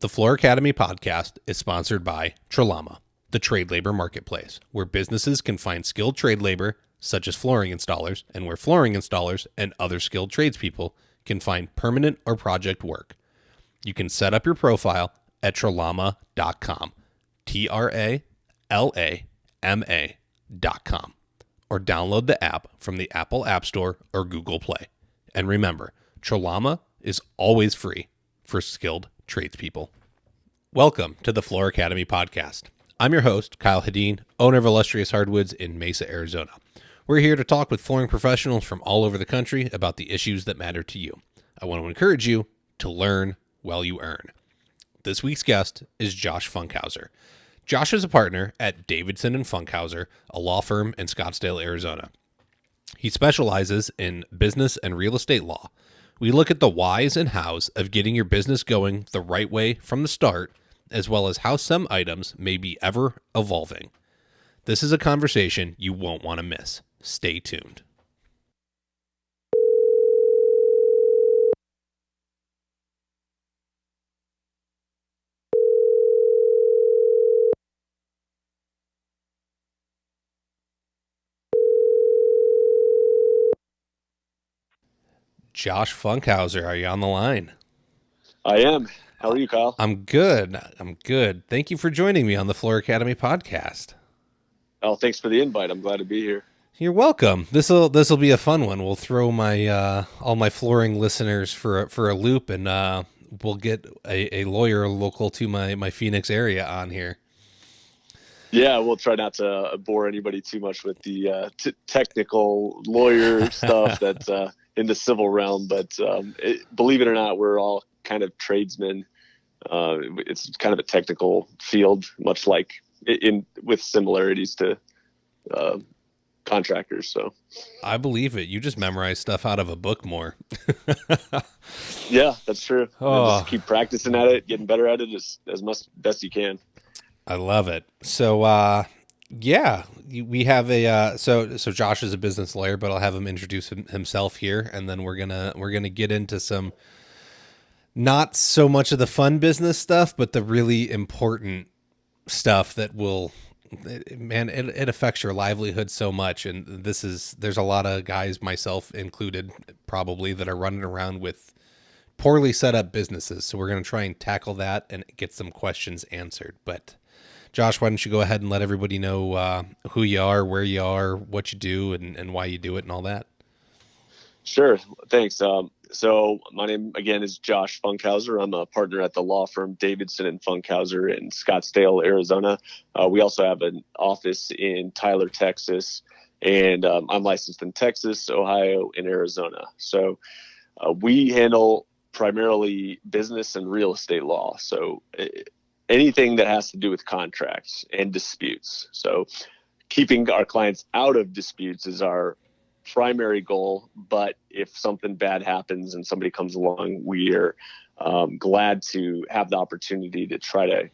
The Floor Academy podcast is sponsored by Trelama, the trade labor marketplace, where businesses can find skilled trade labor, such as flooring installers, and where flooring installers and other skilled tradespeople can find permanent or project work. You can set up your profile at trelama.com, TRALAMA.com, or download the app from the Apple App Store or Google Play. And remember, Trelama is always free for skilled tradespeople. Welcome to the Floor Academy podcast. I'm your host, Kyle Hedin, owner of Illustrious Hardwoods in Mesa, Arizona. We're here to talk with flooring professionals from all over the country about the issues that matter to you. I want to encourage you to learn while you earn. This week's guest is Josh Funkhouser. Josh is a partner at Davidson and Funkhouser, a law firm in Scottsdale, Arizona. He specializes in business and real estate law. We look at the whys and hows of getting your business going the right way from the start, as well as how some items may be ever evolving. This is a conversation you won't want to miss. Stay tuned. Josh Funkhouser, are you on the line? I am. How are you, Kyle? I'm good. Thank you for joining me on the Floor Academy podcast. Oh, thanks for the invite. I'm glad to be here. You're welcome. This'll be a fun one. We'll throw my all my flooring listeners for a loop, and we'll get a lawyer local to my Phoenix area on here. Yeah, we'll try not to bore anybody too much with the technical lawyer stuff that's in the civil realm. But believe it or not, we're all kind of tradesmen. It's kind of a technical field, much like with similarities to contractors. So I believe it. You just memorize stuff out of a book more. Yeah, that's true. Oh. Just keep practicing at it, getting better at it as much best you can. I love it. So, yeah, we have so Josh is a business lawyer, but I'll have him introduce himself here, and then we're gonna get into some not so much of the fun business stuff, but the really important stuff that will, it affects your livelihood so much. And there's a lot of guys, myself included, probably, that are running around with poorly set up businesses. So we're gonna try and tackle that and get some questions answered. But Josh, why don't you go ahead and let everybody know who you are, where you are, what you do, and why you do it and all that? Sure. Thanks. So my name, again, is Josh Funkhouser. I'm a partner at the law firm Davidson and Funkhouser in Scottsdale, Arizona. We also have an office in Tyler, Texas, and I'm licensed in Texas, Ohio, and Arizona. So we handle primarily business and real estate law. So anything that has to do with contracts and disputes. So keeping our clients out of disputes is our primary goal. But if something bad happens and somebody comes along, we are glad to have the opportunity to try to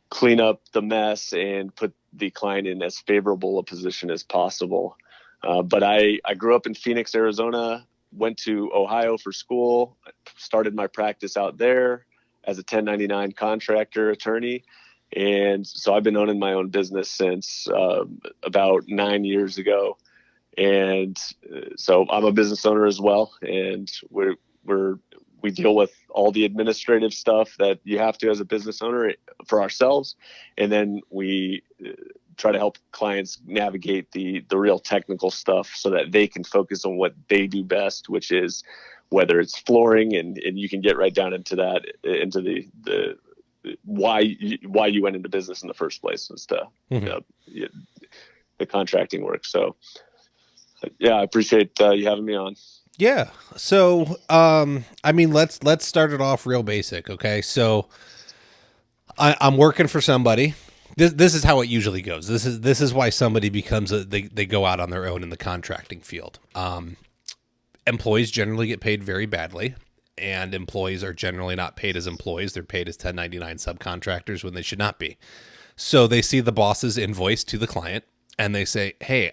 clean up the mess and put the client in as favorable a position as possible. But I grew up in Phoenix, Arizona, went to Ohio for school, started my practice out there as a 1099 contractor attorney. And so I've been owning my own business since about 9 years ago. And so I'm a business owner as well. And we deal with all the administrative stuff that you have to as a business owner for ourselves. And then we try to help clients navigate the real technical stuff so that they can focus on what they do best, which is whether it's flooring, and you can get right down into that, into the why you went into business in the first place as to the contracting work. So yeah, I appreciate you having me on. Yeah. So, I mean, let's start it off real basic. Okay. So I'm working for somebody. This is how it usually goes. This is why somebody becomes they go out on their own in the contracting field. Employees generally get paid very badly, and employees are generally not paid as employees. They're paid as 1099 subcontractors when they should not be. So they see the boss's invoice to the client and they say, "Hey,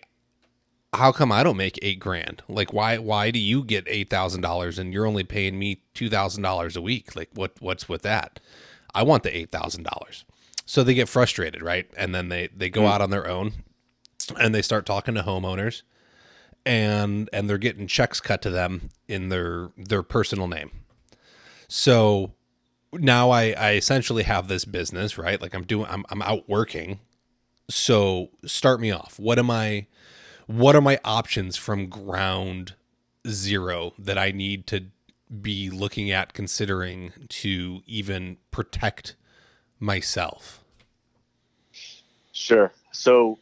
how come I don't make $8,000? Like, why do you get $8,000 and you're only paying me $2,000 a week? Like, what's with that?" I want the $8,000. So they get frustrated, right? And then they go out on their own and they start talking to homeowners, and they're getting checks cut to them in their personal name. So now I essentially have this business, right? Like I'm out working. So start me off. What are my options from ground zero that I need to be looking at, considering to even protect myself? Sure. So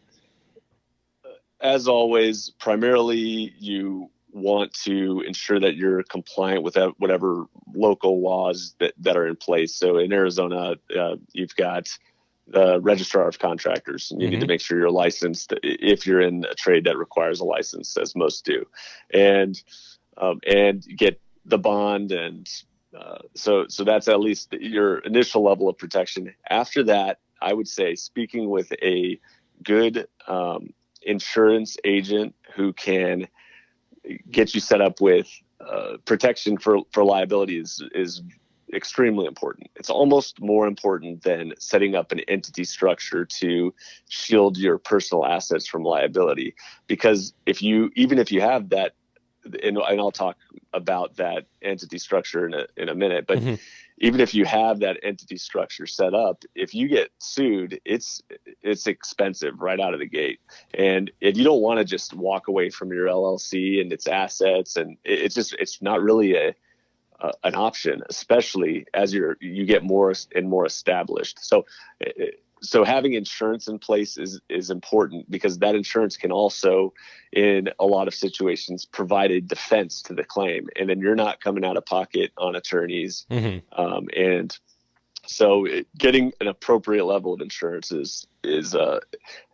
as always, primarily you want to ensure that you're compliant with whatever local laws that are in place. So in Arizona, you've got the registrar of contractors, and you need to make sure you're licensed if you're in a trade that requires a license, as most do, and get the bond. And so that's at least your initial level of protection. After that, I would say speaking with a good insurance agent who can get you set up with protection for liability is extremely important. It's almost more important than setting up an entity structure to shield your personal assets from liability. Because even if you have that, and I'll talk about that entity structure in a minute, but even if you have that entity structure set up, if you get sued, it's expensive right out of the gate. And if you don't want to just walk away from your LLC and its assets, and it's not really an option, especially as you get more and more established. So having insurance in place is important, because that insurance can also, in a lot of situations, provide a defense to the claim, and then you're not coming out of pocket on attorneys. And so getting an appropriate level of insurance is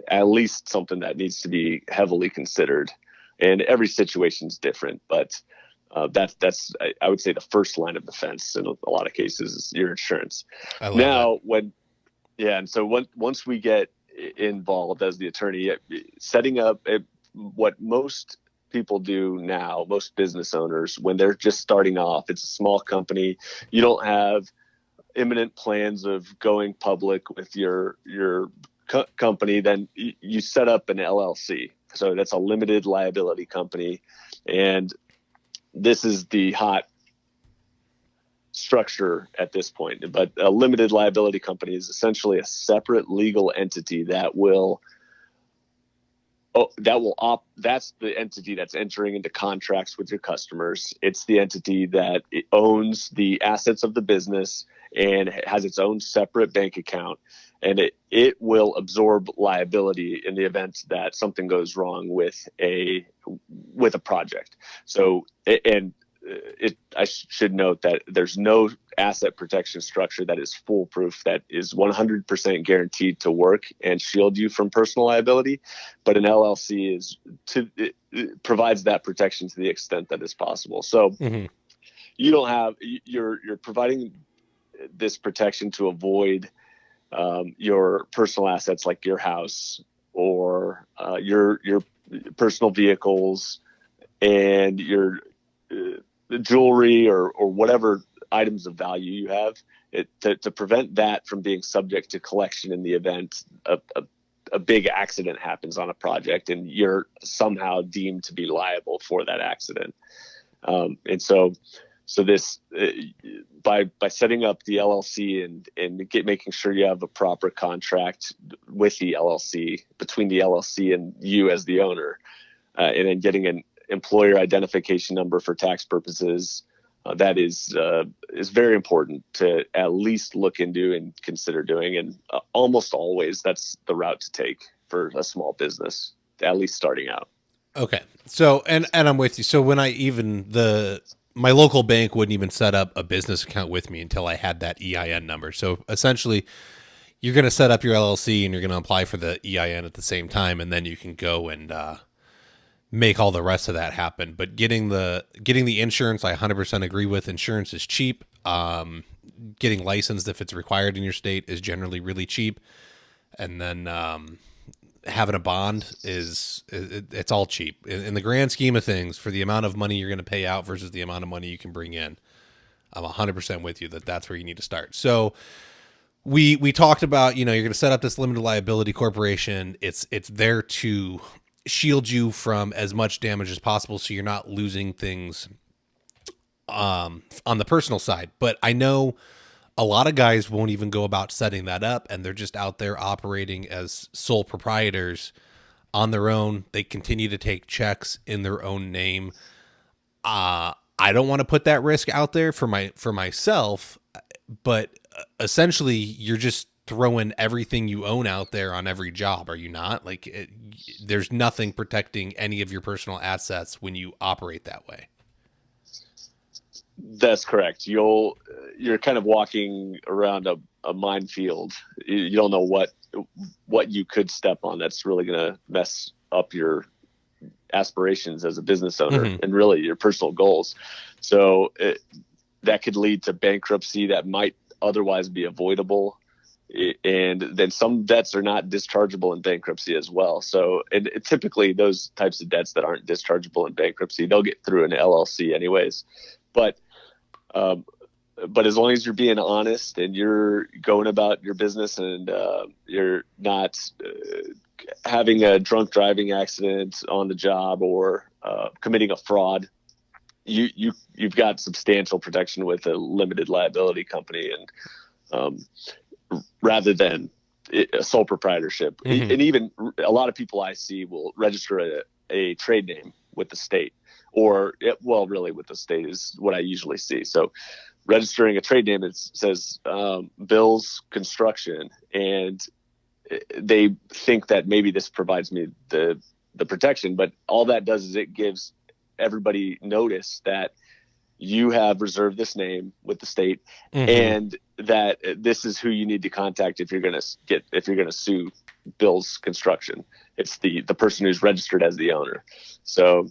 at least something that needs to be heavily considered. And every situation is different, but that's I would say the first line of defense in a lot of cases is your insurance. And so once we get involved as the attorney, setting up what most people do now, most business owners, when they're just starting off, it's a small company, you don't have imminent plans of going public with your company, then you set up an LLC. So that's a limited liability company. And this is the hot structure at this point, but a limited liability company is essentially a separate legal entity that's the entity that's entering into contracts with your customers. It's the entity that owns the assets of the business and has its own separate bank account, and it will absorb liability in the event that something goes wrong with a project. So I should note that there's no asset protection structure that is foolproof, that is 100% guaranteed to work and shield you from personal liability. But an LLC it provides that protection to the extent that is possible. So you're providing this protection to avoid your personal assets, like your house or your personal vehicles and your jewelry or whatever items of value you have, to prevent that from being subject to collection in the event a big accident happens on a project and you're somehow deemed to be liable for that accident. And so this by setting up the LLC and making sure you have a proper contract with the LLC, between the LLC and you as the owner, and then getting an employer identification number for tax purposes, that is very important to at least look into and consider doing. And almost always that's the route to take for a small business, at least starting out. Okay. So, and I'm with you. So when my local bank wouldn't even set up a business account with me until I had that EIN number. So essentially you're going to set up your LLC and you're going to apply for the EIN at the same time. And then you can go and, make all the rest of that happen. But getting the insurance, I 100% agree with. Insurance is cheap. Getting licensed, if it's required in your state, is generally really cheap. And then having a bond it's all cheap in the grand scheme of things. For the amount of money you're going to pay out versus the amount of money you can bring in, I'm 100% with you that's where you need to start. So we talked about, you're going to set up this limited liability corporation. It's there to shield you from as much damage as possible, so you're not losing things on the personal side. But I know a lot of guys won't even go about setting that up, and they're just out there operating as sole proprietors on their own. They continue to take checks in their own name. I don't want to put that risk out there for myself, but essentially you're just throwing everything you own out there on every job, are you not? Like, there's nothing protecting any of your personal assets when you operate that way. That's correct. You're kind of walking around a minefield. You don't know what you could step on that's really going to mess up your aspirations as a business owner and really your personal goals. So that could lead to bankruptcy that might otherwise be avoidable. And then some debts are not dischargeable in bankruptcy as well. So and typically those types of debts that aren't dischargeable in bankruptcy, they'll get through an LLC anyways. But as long as you're being honest and you're going about your business and you're not having a drunk driving accident on the job or committing a fraud, you've got substantial protection with a limited liability company, and rather than a sole proprietorship. And even a lot of people I see will register a trade name with the state, or really with the state is what I usually see. So registering a trade name, it says Bill's Construction, and they think that maybe this provides me the protection, but all that does is it gives everybody notice that you have reserved this name with the state, and that this is who you need to contact if you're going to sue Bill's Construction. It's the person who's registered as the owner. So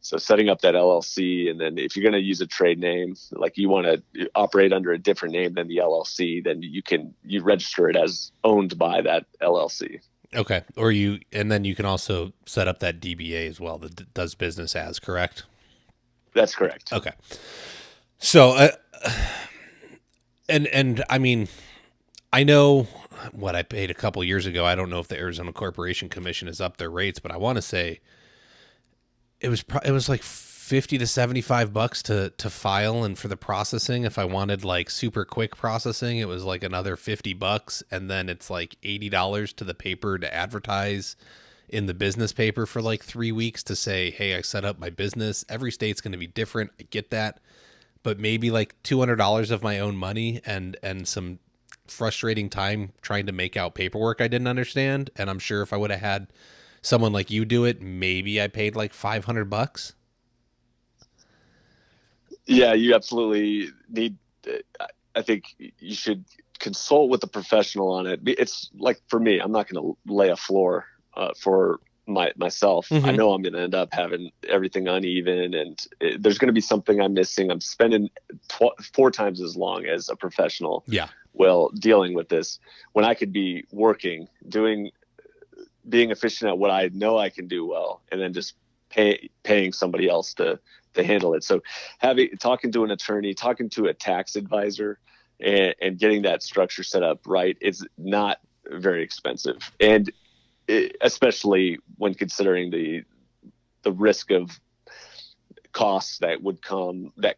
setting up that LLC, and then if you're going to use a trade name, like you want to operate under a different name than the LLC, then you register it as owned by that LLC. Okay. And then you can also set up that DBA as well, that does business as, correct? That's correct. Okay. So, and I mean, I know what I paid a couple years ago. I don't know if the Arizona Corporation Commission has upped their rates, but I want to say it was like $50 to $75 to file, and for the processing, if I wanted like super quick processing, it was like another $50, and then it's like $80 to the paper to advertise in the business paper for like 3 weeks to say, hey, I set up my business. Every state's going to be different. I get that. But maybe like $200 of my own money and some frustrating time trying to make out paperwork I didn't understand. And I'm sure if I would have had someone like you do it, maybe I paid like $500. Yeah, you absolutely need, I think you should consult with a professional on it. It's like, for me, I'm not going to lay a floor for myself. I know I'm going to end up having everything uneven, and there's going to be something I'm missing. I'm spending 4 times as long as a professional. Yeah. Well, dealing with this when I could be working, being efficient at what I know I can do well, and then just paying somebody else to handle it. So talking to an attorney, talking to a tax advisor, and getting that structure set up right is not very expensive. And especially when considering the risk of costs that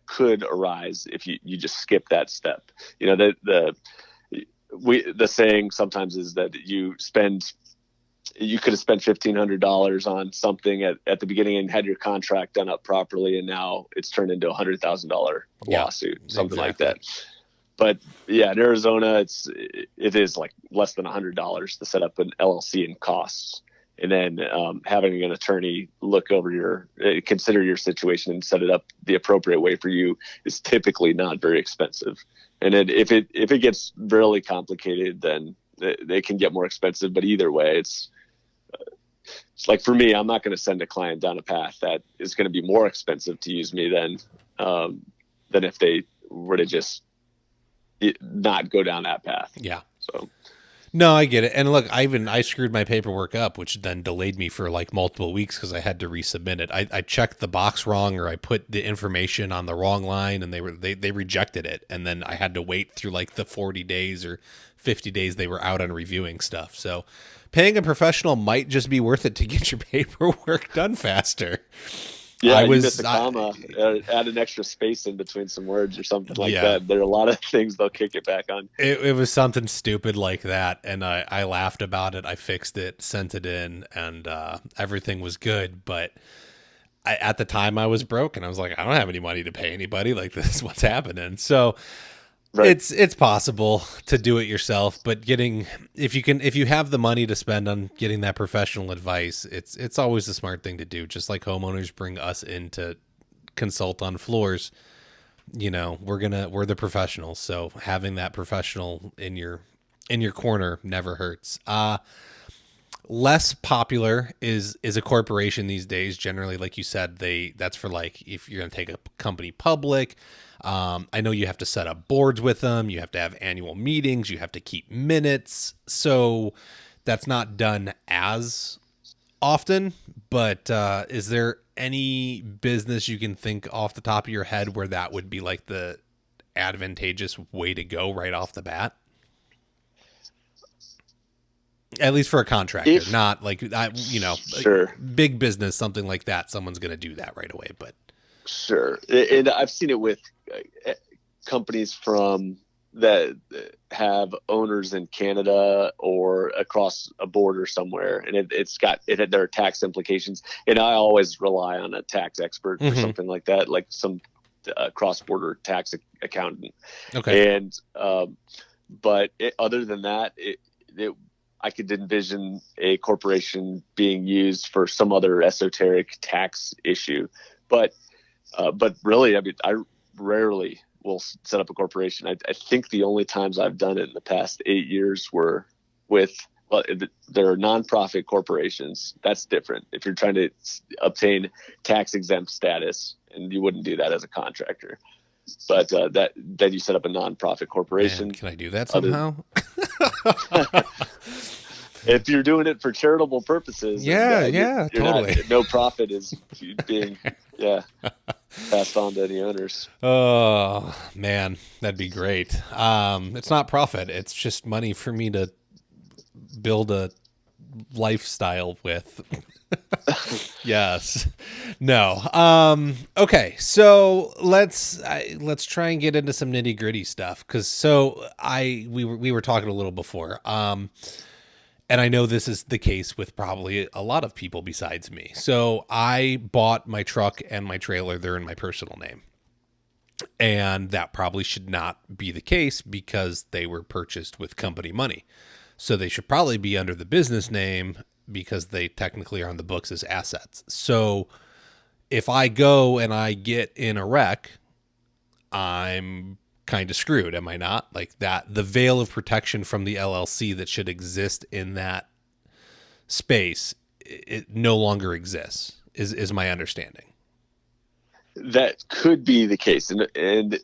could arise if you just skip that step. You know, the saying sometimes is that you could have spent $1,500 on something at the beginning and had your contract done up properly, and now it's turned into $100,000 lawsuit, something like that. But yeah, in Arizona, it is like less than $100 to set up an LLC and costs, and then having an attorney look over consider your situation and set it up the appropriate way for you is typically not very expensive. And then if it gets really complicated, then they can get more expensive. But either way, it's like, for me, I'm not going to send a client down a path that is going to be more expensive to use me than if they were to just not go down that path. Yeah. So No, I get it. And look, I screwed my paperwork up, which then delayed me for like multiple weeks because I had to resubmit it. I checked the box wrong, or I put the information on the wrong line, and they rejected it. And then I had to wait through like the 40 days or 50 days they were out on reviewing stuff. So paying a professional might just be worth it to get your paperwork done faster. Yeah, you miss a comma, add an extra space in between some words or something like that. There are a lot of things they'll kick it back on. It was something stupid like that, and I laughed about it. I fixed it, sent it in, and everything was good. But at the time, I was broke, and I was like, I don't have any money to pay anybody. Like, this is what's happening. So right. It's possible to do it yourself, but if you have the money to spend on getting that professional advice, it's always a smart thing to do. Just like homeowners bring us in to consult on floors, we're the professionals. So having that professional in your corner never hurts. Less popular is a corporation these days. Generally, like you said, that's for like if you're going to take a company public. I know you have to set up boards with them. You have to have annual meetings. You have to keep minutes. So that's not done as often. But is there any business you can think off the top of your head where that would be like the advantageous way to go right off the bat? At least for a contractor, not like, sure. Big business, something like that. Someone's going to do that right away, but sure. And I've seen it with companies from that have owners in Canada or across a border somewhere, and it had their tax implications. And I always rely on a tax expert for something like that, like some cross-border tax accountant. Okay. And but other than that, I could envision a corporation being used for some other esoteric tax issue, but really, I mean, I rarely will set up a corporation. I think the only times I've done it in the past 8 years were with, there are nonprofit corporations. That's different. If you're trying to obtain tax exempt status, and you wouldn't do that as a contractor, but that you set up a nonprofit corporation. Man, can I do that somehow? If you're doing it for charitable purposes, totally. No profit is being passed on to any owners. Oh man, that'd be great. It's not profit; it's just money for me to build a lifestyle with. Yes. No. Okay. So let's try and get into some nitty gritty stuff. We were talking a little before. And I know this is the case with probably a lot of people besides me. So I bought my truck and my trailer. They're in my personal name. And that probably should not be the case because they were purchased with company money. So they should probably be under the business name because they technically are on the books as assets. So if I go and I get in a wreck, I'm kind of screwed, am I not? Like that, the veil of protection from the LLC that should exist in that space, it no longer exists, is my understanding. That could be the case. And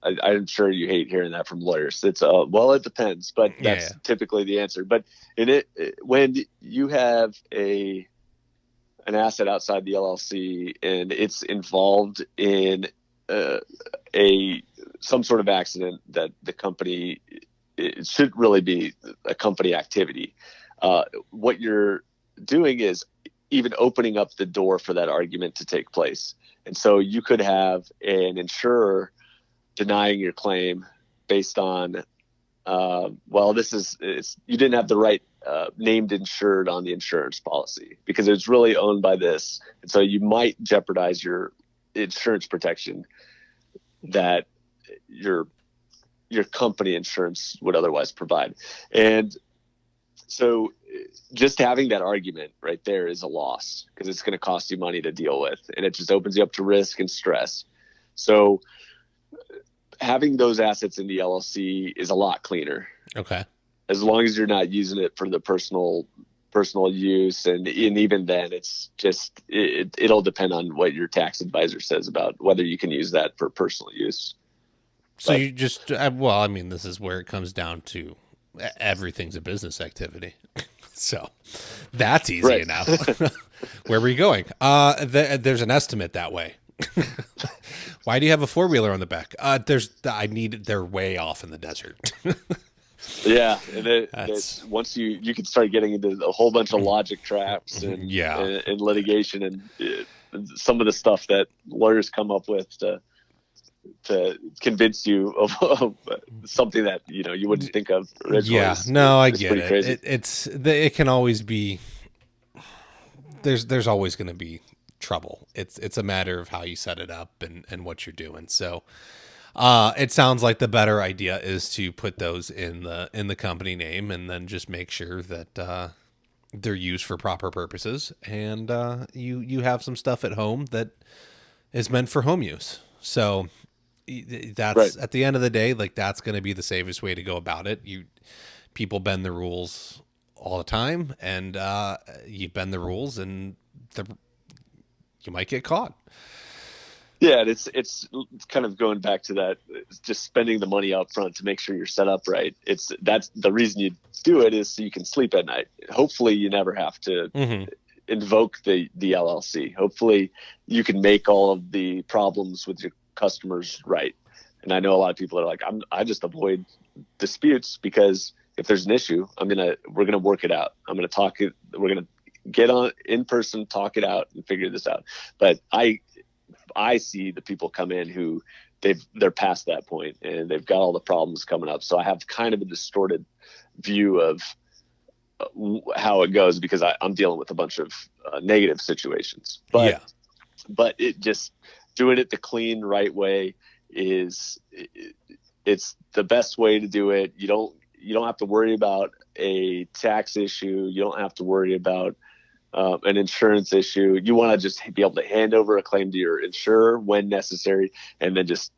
I'm sure you hate hearing that from lawyers. It's it depends, but that's typically the answer. But when you have an asset outside the LLC and it's involved in some sort of accident that the company, it should really be a company activity. What you're doing is even opening up the door for that argument to take place. And so you could have an insurer denying your claim based on, you didn't have the right named insured on the insurance policy because it's really owned by this. And so you might jeopardize your insurance protection that your company insurance would otherwise provide. And so just having that argument right there is a loss because it's going to cost you money to deal with, and it just opens you up to risk and stress. So having those assets in the LLC is a lot cleaner. Okay. As long as you're not using it for the personal use. And even then it's just, it'll depend on what your tax advisor says about whether you can use that for personal use. So you just, this is where it comes down to Everything's a business activity. So that's easy Right. enough. Where were you going? There's an estimate that way. Why do you have a four-wheeler on the back? They're way off in the desert. Yeah, and That's once you can start getting into a whole bunch of logic traps yeah. and litigation and some of the stuff that lawyers come up with to convince you of something that you wouldn't think of originally. Yeah, no, I It's get pretty it. crazy. It can always be. There's always going to be trouble. It's a matter of how you set it up and what you're doing. So, it sounds like the better idea is to put those in the company name and then just make sure that they're used for proper purposes, and you have some stuff at home that is meant for home use. So Right. that's at the end of the day, like that's going to be the safest way to go about it. People bend the rules all the time, and you bend the rules, and you might get caught. Yeah, and it's kind of going back to that, just spending the money up front to make sure you're set up right. That's the reason you do it, is so you can sleep at night. Hopefully, you never have to Mm-hmm. invoke the LLC. Hopefully, you can make all of the problems with your customers right. And I know a lot of people are like, I just avoid disputes, because if there's an issue, we're gonna work it out. We're gonna get on in person, talk it out, and figure this out. But I see the people come in who they're past that point and they've got all the problems coming up. So I have kind of a distorted view of how it goes, because I'm dealing with a bunch of negative situations. Yeah. But it just doing it the clean, right way it's the best way to do it. You don't have to worry about a tax issue. You don't have to worry about an insurance issue. You want to just be able to hand over a claim to your insurer when necessary, and then just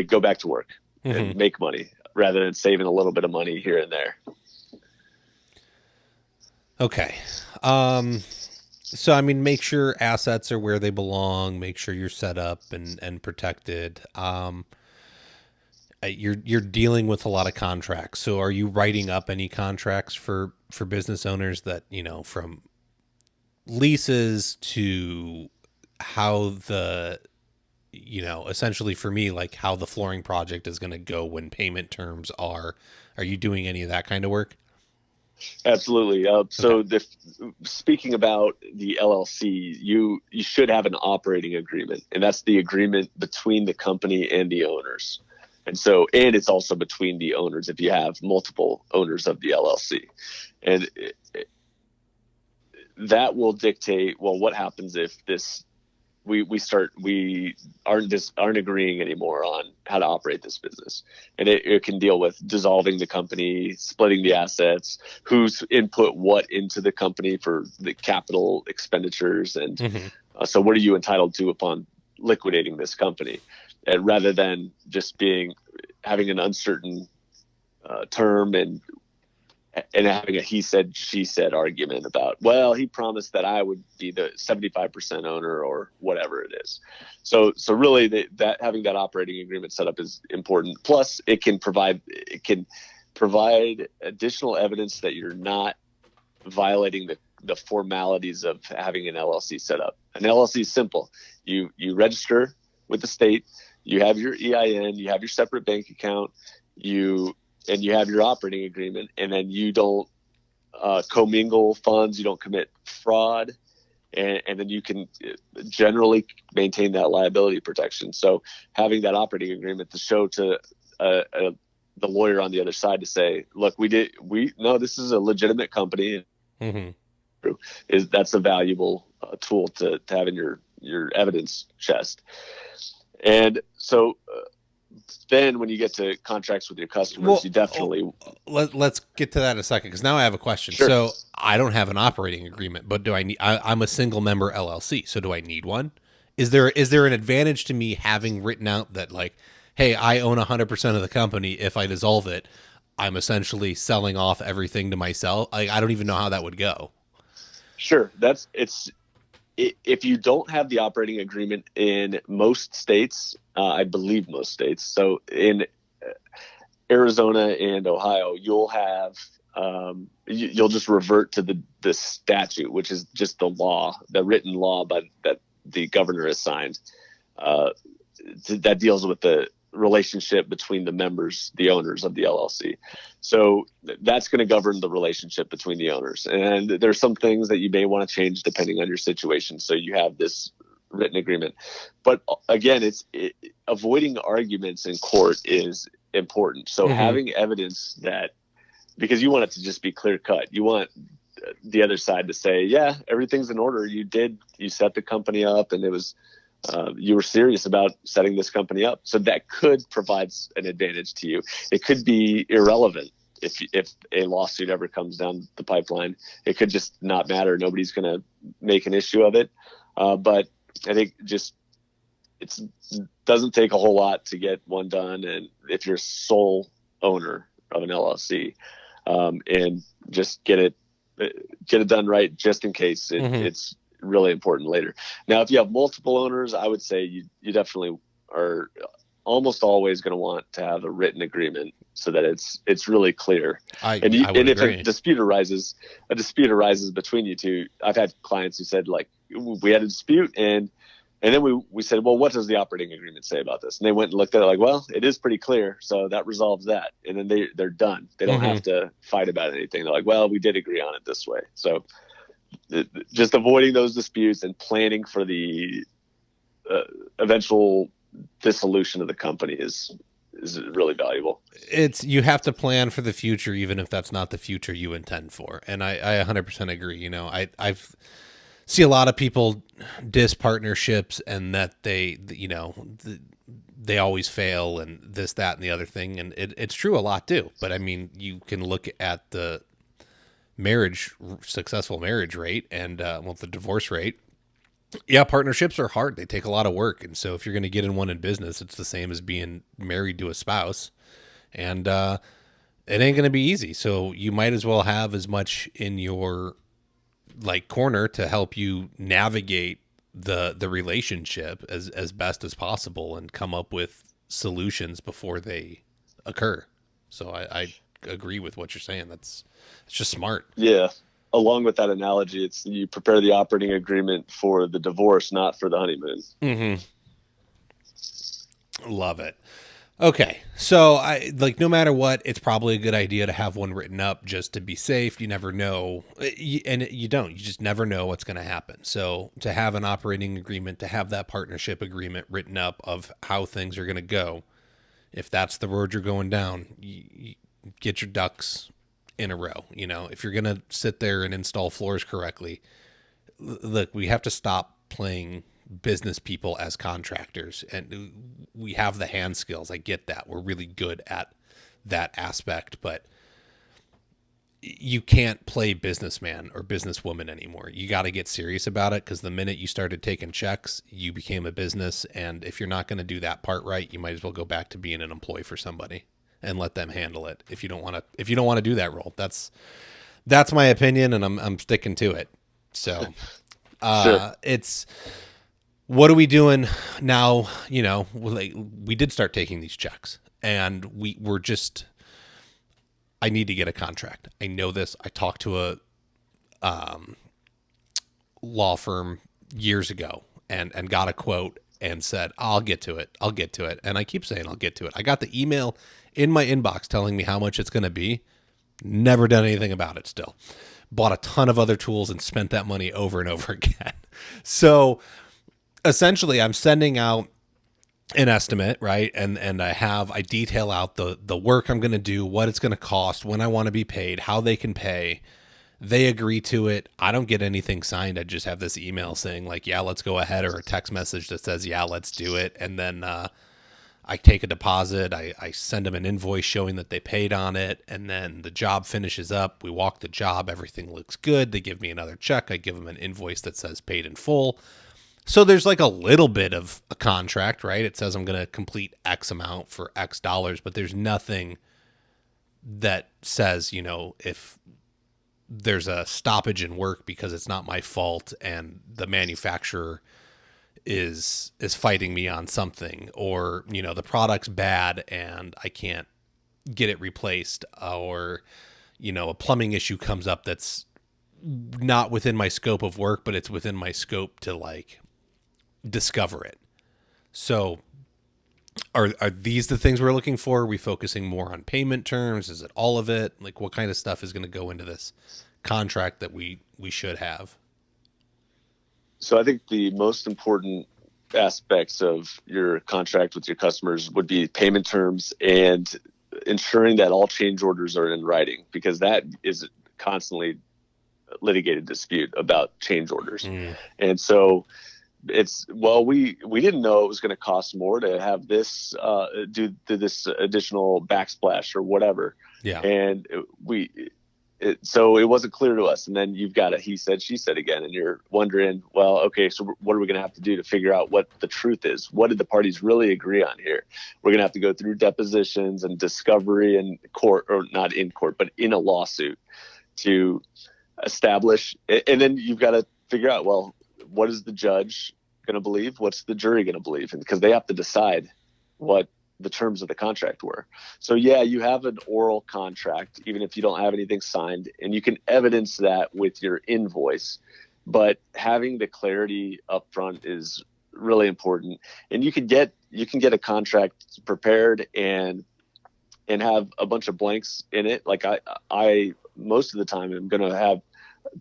go back to work and make money, rather than saving a little bit of money here and there. Okay. So make sure assets are where they belong. Make sure you're set up and protected. You're dealing with a lot of contracts. So are you writing up any contracts for business owners that, from leases to how essentially for me, like how the flooring project is going to go when payment terms are you doing any of that kind of work? Absolutely. Okay. Speaking about the LLC, you should have an operating agreement, and that's the agreement between the company and the owners. And it's also between the owners if you have multiple owners of the LLC. And that will dictate, well, what happens if we aren't agreeing anymore on how to operate this business. And it can deal with dissolving the company, splitting the assets, who's input what into the company for the capital expenditures. And so what are you entitled to upon liquidating this company? And rather than just having an uncertain term and having a he said, she said argument about, well, he promised that I would be the 75% owner or whatever it is. So really that having that operating agreement set up is important. Plus it can provide additional evidence that you're not violating the formalities of having an LLC set up. An LLC is simple. You register with the state, you have your EIN, you have your separate bank account, you have your operating agreement, and then you don't commingle funds, you don't commit fraud, and then you can generally maintain that liability protection. So having that operating agreement to show to the lawyer on the other side to say, look, this is a legitimate company, that's a valuable tool to have in your evidence chest. And so then when you get to contracts with your customers, you definitely let's get to that in a second, because now I have a question. Sure. So I don't have an operating agreement, but do I need? I'm a single member LLC, so do I need one? Is there an advantage to me having written out that, like, hey, I own 100% of the company. If I dissolve it, I'm essentially selling off everything to myself. I don't even know how that would go. Sure, if you don't have the operating agreement in most states, I believe most states. So Arizona and Ohio, you'll have you'll just revert to the statute, which is just the law, the written law that the governor has signed, that deals with the relationship between the members, the owners of the LLC. So that's going to govern the relationship between the owners. And there's some things that you may want to change depending on your situation. So you have this written agreement. But again, avoiding arguments in court is important. So having evidence because you want it to just be clear cut. You want the other side to say, yeah, everything's in order. You set the company up, and it was, you were serious about setting this company up. So that could provide an advantage to you. It could be irrelevant if a lawsuit ever comes down the pipeline. It could just not matter. Nobody's going to make an issue of it. But I think it doesn't take a whole lot to get one done. And if you're sole owner of an LLC, and just get it done right, just in case it's really important later. Now, if you have multiple owners, I would say you definitely are almost always going to want to have a written agreement so that it's really clear. And if a dispute arises between you two, I've had clients who said, like, we had a dispute, and then we said, well, what does the operating agreement say about this? And they went and looked at it like, well, it is pretty clear. So that resolves that. And then they're done. They don't have to fight about anything. They're like, well, we did agree on it this way. So just avoiding those disputes and planning for the eventual dissolution of the company is really valuable. You have to plan for the future, even if that's not the future you intend for. And I 100% agree. You know, I've see a lot of people diss partnerships and that they always fail and this, that, and the other thing. And it's true a lot too. But I mean, you can look at the successful marriage rate and, the divorce rate. Yeah. Partnerships are hard. They take a lot of work. And so if you're going to get in one in business, it's the same as being married to a spouse, and, it ain't going to be easy. So you might as well have as much in your corner to help you navigate the relationship as best as possible and come up with solutions before they occur. So I agree with what you're saying. It's just smart. Yeah. Along with that analogy, you prepare the operating agreement for the divorce, not for the honeymoon. Love it. Okay. So no matter what, it's probably a good idea to have one written up just to be safe. You never know. You just never know what's going to happen. So to have an operating agreement, to have that partnership agreement written up of how things are going to go, if that's the road you're going down, you get your ducks in a row. You know, if you're going to sit there and install floors correctly, look, we have to stop playing business people as contractors, and we have the hand skills. I get that. We're really good at that aspect, but you can't play businessman or businesswoman anymore. You got to get serious about it, because the minute you started taking checks, you became a business. And if you're not going to do that part right, you might as well go back to being an employee for somebody and let them handle it. If you don't want to do that role, that's my opinion, and I'm sticking to it. So, Sure. What are we doing now? You know, we did start taking these checks, and I need to get a contract. I know this. I talked to a law firm years ago and got a quote and said, I'll get to it. And I keep saying I'll get to it. I got the email in my inbox telling me how much it's going to be. Never done anything about it still. Bought a ton of other tools and spent that money over and over again. So essentially, I'm sending out an estimate, right? And I detail out the work I'm going to do, what it's going to cost, when I want to be paid, how they can pay. They agree to it. I don't get anything signed. I just have this email saying like, yeah, let's go ahead, or a text message that says, yeah, let's do it. And then I take a deposit. I send them an invoice showing that they paid on it. And then the job finishes up. We walk the job. Everything looks good. They give me another check. I give them an invoice that says paid in full. So there's like a little bit of a contract, right? It says I'm going to complete X amount for X dollars, but there's nothing that says, you know, if there's a stoppage in work because it's not my fault and the manufacturer is fighting me on something, or, you know, the product's bad and I can't get it replaced, or, a plumbing issue comes up that's not within my scope of work, but it's within my scope to like discover it. So are these the things we're looking for? Are we focusing more on payment terms? Is it all of it? Like, what kind of stuff is going to go into this contract that we should have? So I think the most important aspects of your contract with your customers would be payment terms and ensuring that all change orders are in writing, because that is constantly litigated dispute about change orders. And so we didn't know it was going to cost more to have this do this additional backsplash or whatever. Yeah. And so it wasn't clear to us. And then you've got a he said, she said again, and you're wondering, well, okay, so what are we going to have to do to figure out what the truth is? What did the parties really agree on here? We're going to have to go through depositions and discovery in court, or not in court, but in a lawsuit to establish. And then you've got to figure out, well, what is the judge going to believe? What's the jury going to believe? And because they have to decide what the terms of the contract were. So yeah, you have an oral contract, even if you don't have anything signed, and you can evidence that with your invoice, but having the clarity up front is really important. And you can get a contract prepared and have a bunch of blanks in it. Like I most of the time am going to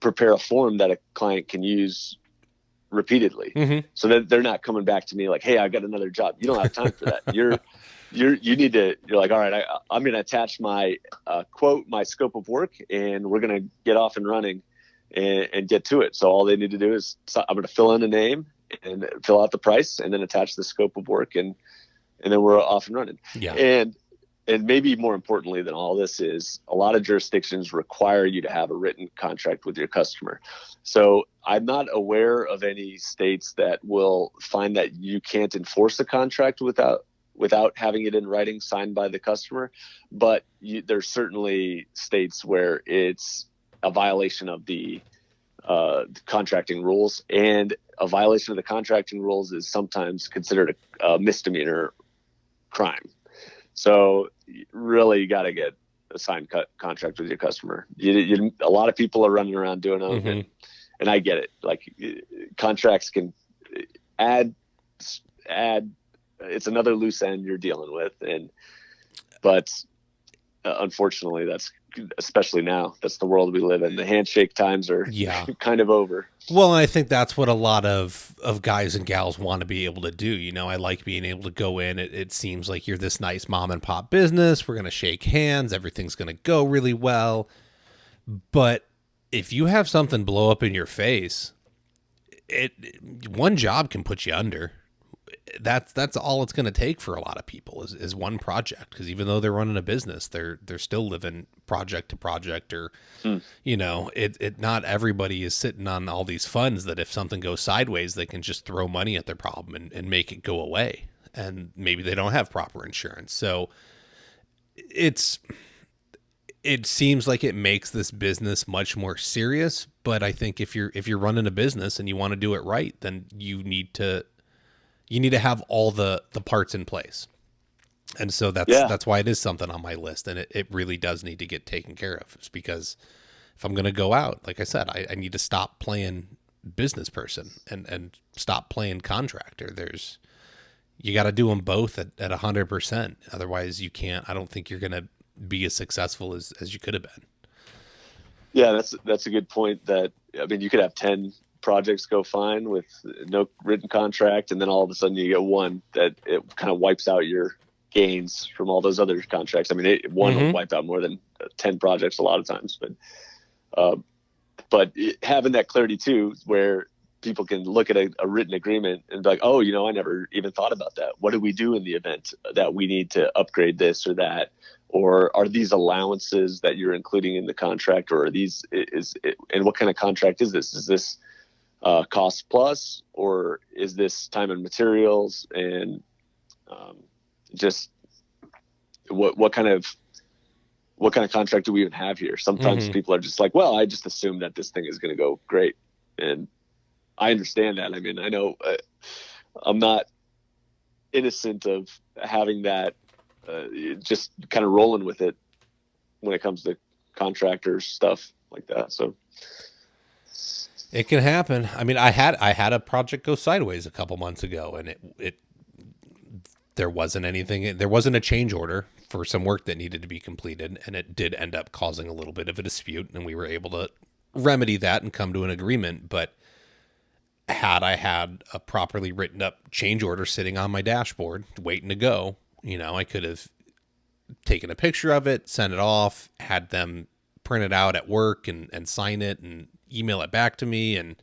prepare a form that a client can use repeatedly, so that they're not coming back to me like, hey, I got another job. You don't have time for that. You're like, all right, I'm going to attach my quote, my scope of work, and we're going to get off and running and get to it. So all they need to do is I'm going to fill in a name and fill out the price and then attach the scope of work, and then we're off and running. Yeah. And maybe more importantly than all this is, a lot of jurisdictions require you to have a written contract with your customer. So I'm not aware of any states that will find that you can't enforce a contract without having it in writing, signed by the customer. But there's certainly states where it's a violation of the contracting rules, and a violation of the contracting rules is sometimes considered a misdemeanor crime. So really, you got to get a signed contract with your customer. A lot of people are running around doing them, and I get it. Like, contracts can add. It's another loose end you're dealing with, but unfortunately, especially now, that's the world we live in. The handshake times are kind of over. Well, and I think that's what a lot of guys and gals want to be able to do. I like being able to go in. It seems like you're this nice mom and pop business. We're going to shake hands. Everything's going to go really well. But if you have something blow up in your face, one job can put you under. That's all it's going to take for a lot of people is one project, because even though they're running a business, they're still living project to project, or not everybody is sitting on all these funds that if something goes sideways, they can just throw money at their problem and make it go away. And maybe they don't have proper insurance. So it seems like it makes this business much more serious. But I think if you're running a business and you want to do it right, then you need to have all the parts in place. And so that's why it is something on my list. And it really does need to get taken care of. It's because if I'm going to go out, like I said, I need to stop playing business person and stop playing contractor. You got to do them both at 100%. Otherwise you can't. I don't think you're going to be as successful as you could have been. Yeah, that's a good point. You could have 10 projects go fine with no written contract, and then all of a sudden you get one that it kind of wipes out your gains from all those other contracts. One will wipe out more than 10 projects a lot of times, but having that clarity too, where people can look at a written agreement and be like, oh, I never even thought about that. What do we do in the event that we need to upgrade this or that? Or are these allowances that you're including in the contract, or and what kind of contract is this? Is this cost plus, or is this time and materials? And just what kind of contract do we even have here? Sometimes people are just like, well, I just assume that this thing is going to go great, and I understand that. I know I'm not innocent of having that just kind of rolling with it when it comes to contractors stuff like that. So it can happen. I mean, I had a project go sideways a couple months ago, and it there wasn't anything. There wasn't a change order for some work that needed to be completed, and it did end up causing a little bit of a dispute, and we were able to remedy that and come to an agreement. But had I had a properly written up change order sitting on my dashboard waiting to go, I could have taken a picture of it, sent it off, had them print it out at work and sign it and email it back to me, and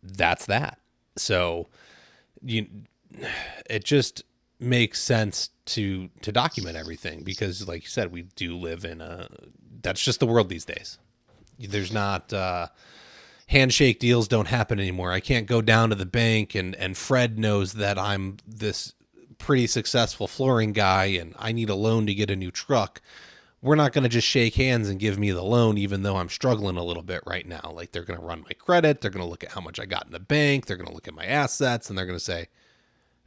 that's that. So it just makes sense to document everything, because like you said, we do live in that's just the world these days. There's not handshake deals don't happen anymore. I can't go down to the bank and Fred knows that I'm this pretty successful flooring guy and I need a loan to get a new truck. We're not going to just shake hands and give me the loan, even though I'm struggling a little bit right now. Like, they're going to run my credit. They're going to look at how much I got in the bank. They're going to look at my assets, and they're going to say,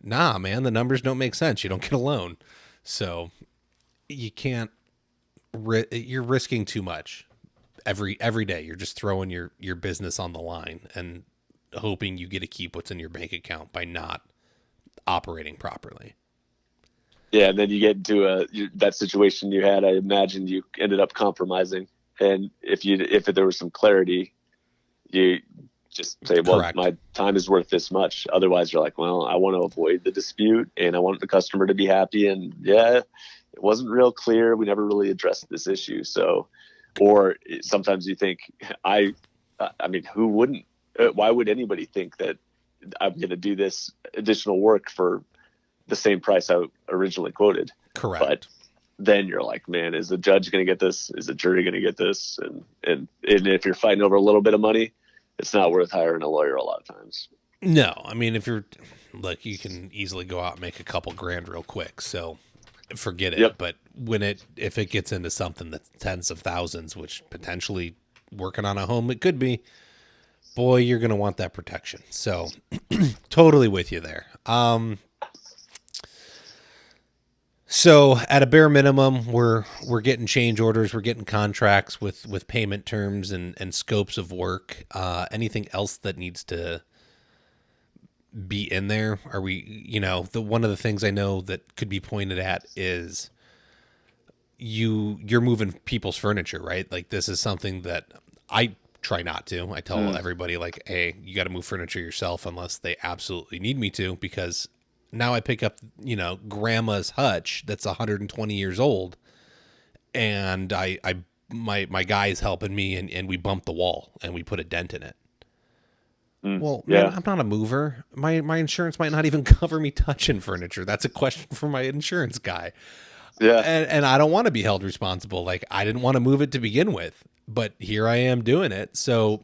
nah, man, the numbers don't make sense. You don't get a loan. So you can't, you're risking too much every day. You're just throwing your business on the line and hoping you get to keep what's in your bank account by not operating properly. Yeah, and then you get into that situation you had. I imagine you ended up compromising, and if there was some clarity, you just say, "Well, Correct. my time is worth this much." Otherwise, you're like, "Well, I want to avoid the dispute, and I want the customer to be happy." And yeah, it wasn't real clear. We never really addressed this issue. So, or sometimes you think, I mean, who wouldn't? Why would anybody think that I'm going to do this additional work for the same price I originally quoted? Correct. But then you're like, man, is the judge going to get this? Is the jury going to get this? And if you're fighting over a little bit of money, it's not worth hiring a lawyer a lot of times. No, I mean, if you're like, you can easily go out and make a couple grand real quick. So forget it. Yep. But if it gets into something that's tens of thousands, which potentially working on a home, it could be, boy, you're going to want that protection. So totally with you there. So at a bare minimum, we're getting change orders, we're getting contracts with payment terms and scopes of work. Anything else that needs to be in there? Are we, one of the things I know that could be pointed at is you're moving people's furniture, right? Like, this is something that I try not to. I tell everybody, like, hey, you got to move furniture yourself unless they absolutely need me to, because now I pick up, grandma's hutch that's 120 years old, and my guy's helping me, and we bump the wall and we put a dent in it. Well, yeah. Man, I'm not a mover. My insurance might not even cover me touching furniture. That's a question for my insurance guy. Yeah. And I don't want to be held responsible. Like, I didn't want to move it to begin with, but here I am doing it. So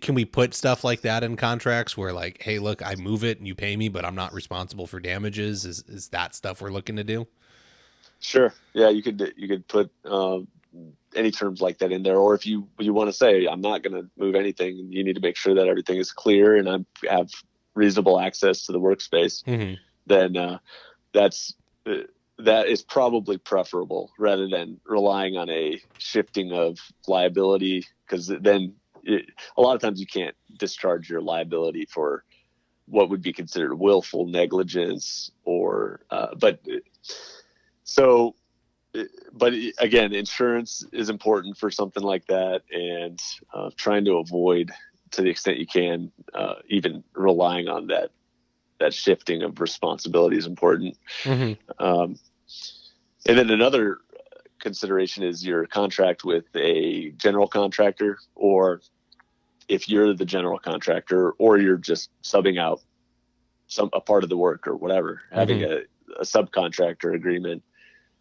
can we put stuff like that in contracts where, like, hey, look, I move it and you pay me, but I'm not responsible for damages? Is that stuff we're looking to do? Sure. Yeah, you could put any terms like that in there, or if you want to say, I'm not going to move anything, you need to make sure that everything is clear and I have reasonable access to the workspace. Mm-hmm. Then that is probably preferable rather than relying on a shifting of liability, because then a lot of times you can't discharge your liability for what would be considered willful negligence, or but again, insurance is important for something like that, and trying to avoid, to the extent you can, even relying on that shifting of responsibility is important. Mm-hmm. And then another consideration is your contract with a general contractor, or if you're the general contractor, or you're just subbing out a part of the work or whatever, having a subcontractor agreement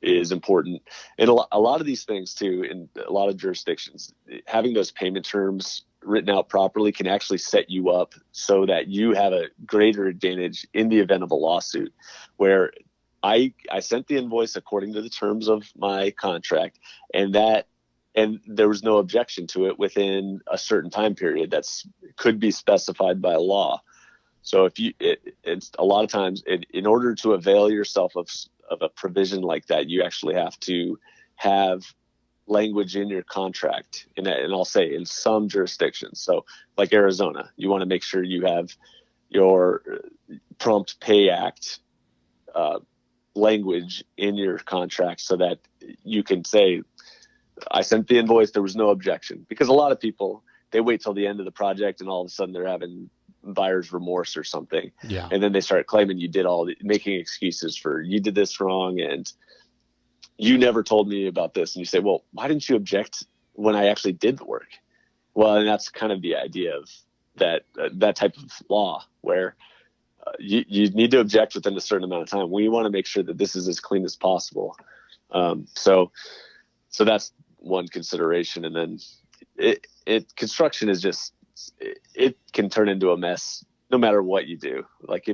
is important. And a lot of these things too, in a lot of jurisdictions, having those payment terms written out properly can actually set you up so that you have a greater advantage in the event of a lawsuit, where I sent the invoice according to the terms of my contract, and there was no objection to it within a certain time period could be specified by law. So if it's a lot of times, in order to avail yourself of a provision like that, you actually have to have language in your contract. And I'll say in some jurisdictions. So like Arizona, you want to make sure you have your Prompt Pay Act language in your contract so that you can say, I sent the invoice, there was no objection. Because a lot of people, they wait till the end of the project and all of a sudden they're having buyer's remorse or something. Yeah. And then they start claiming you did making excuses for, you did this wrong and you never told me about this. And you say, well, why didn't you object when I actually did the work? Well, and that's kind of the idea of that type of law where you need to object within a certain amount of time. We want to make sure that this is as clean as possible. So that's one consideration. And then construction is just, it can turn into a mess no matter what you do. Like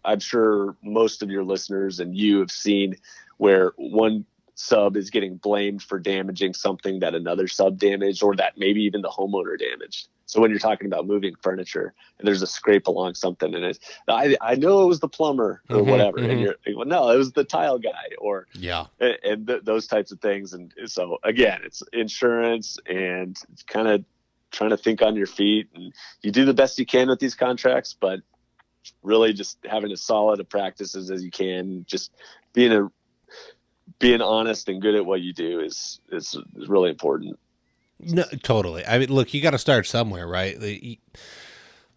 I'm sure most of your listeners and you have seen where one sub is getting blamed for damaging something that another sub damaged, or that maybe even the homeowner damaged. So when you're talking about moving furniture and there's a scrape along something and I know it was the plumber or whatever. And you're like, well, no, it was the tile guy those types of things. And so again, it's insurance and it's kind of trying to think on your feet, and you do the best you can with these contracts, but really just having as solid a practices as you can, just being honest and good at what you do is really important. No, totally. I mean, look, you got to start somewhere, right?